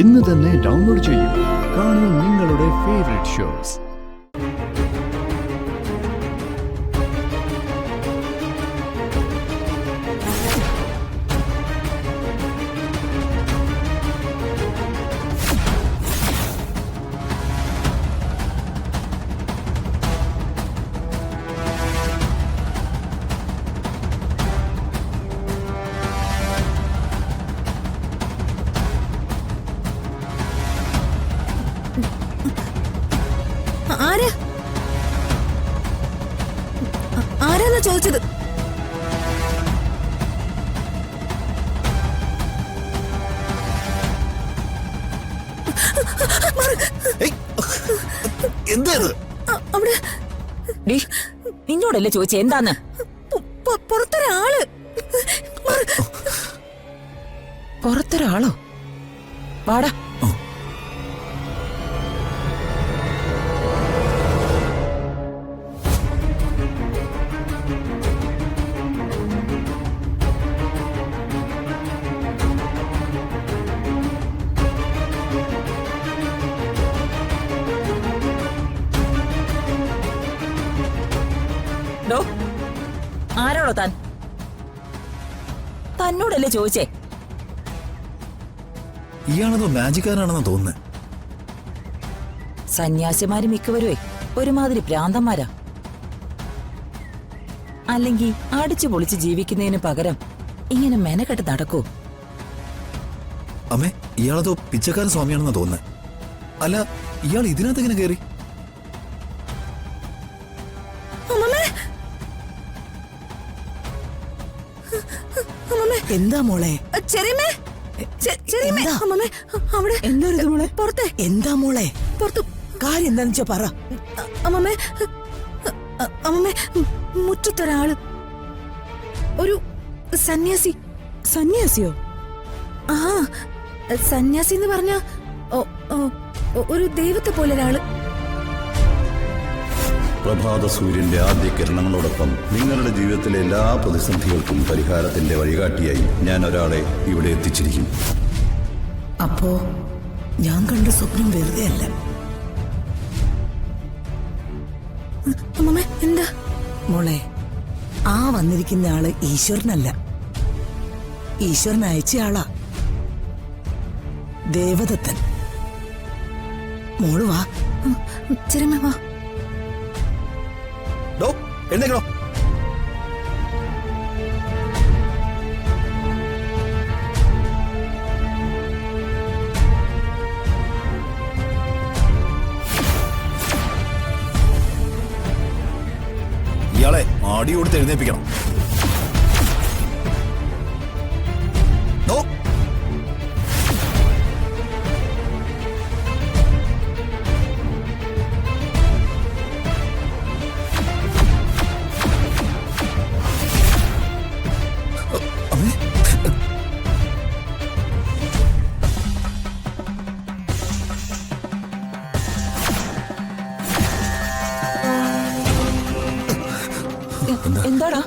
ഇന്ന് തന്നെ ഡൗൺലോഡ് ചെയ്യൂ. കാണൂ നിങ്ങളുടെ ഫേവറേറ്റ് ഷോസ്. ആരാന്നാ ചോദിച്ചത്? നിന്നോടല്ലേ ചോദിച്ചേ എന്താന്ന്? പുറത്തൊരാള്. പുറത്തൊരാളോ? വാടാ. ആരാണോ താൻ? തന്നോടല്ലേ ചോദിച്ചേ? ഇയാളെന്തോ മാജിക്കാരാണെന്ന് തോന്നുന്നത്. സന്യാസിമാര് മിക്കവരുവേ ഒരുമാതിരി ഭ്രാന്തന്മാരാ. അല്ലെങ്കിൽ അടിച്ചു പൊളിച്ച് ജീവിക്കുന്നതിന് പകരം ഇങ്ങനെ മെനക്കെട്ട് നടക്കൂ. അമ്മേ, ഇയാളതോ പിച്ചക്കാരൻ സ്വാമിയാണെന്ന് തോന്നുന്നത്. അല്ല, ഇയാൾ ഇതിനകത്ത് എങ്ങനെ കയറി? എന്താ മോളെ? എന്താ മോളെ? പുറത്ത് കാര്യം എന്താന്ന് വെച്ചാ പറ. അമ്മമ്മേ, അമ്മമ്മേ, മുറ്റത്തൊരാള്, ഒരു സന്യാസി. സന്യാസിയോ? ആ, സന്യാസി എന്ന് പറഞ്ഞ ഒരു ദൈവത്തെ പോലെ ഒരാള്. പ്രഭാത സൂര്യന്റെ ആദ്യ കിരണങ്ങളോടൊപ്പം നിങ്ങളുടെ ജീവിതത്തിലെ എല്ലാ പ്രതിസന്ധികൾക്കും പരിഹാരത്തിന്റെ വഴികാട്ടിയായി ഞാൻ ഒരാളെ ഇവിടെ എത്തിച്ചിരിക്കും. അപ്പോ ഞാൻ കണ്ട സ്വപ്നം വെറുതെ അല്ല. എന്താ മോളെ? ആ വന്നിരിക്കുന്ന ആള് ഈശ്വരനല്ല, ഈശ്വരൻ അയച്ച ആളാ, ദേവദത്തൻ. മോള് വാ. ചെറിയ വാ. എഴുന്നേക്കണോ? ഇയാളെ ആടി കൊടുത്ത് എഴുന്നേപ്പിക്കണം. എന്താടാ?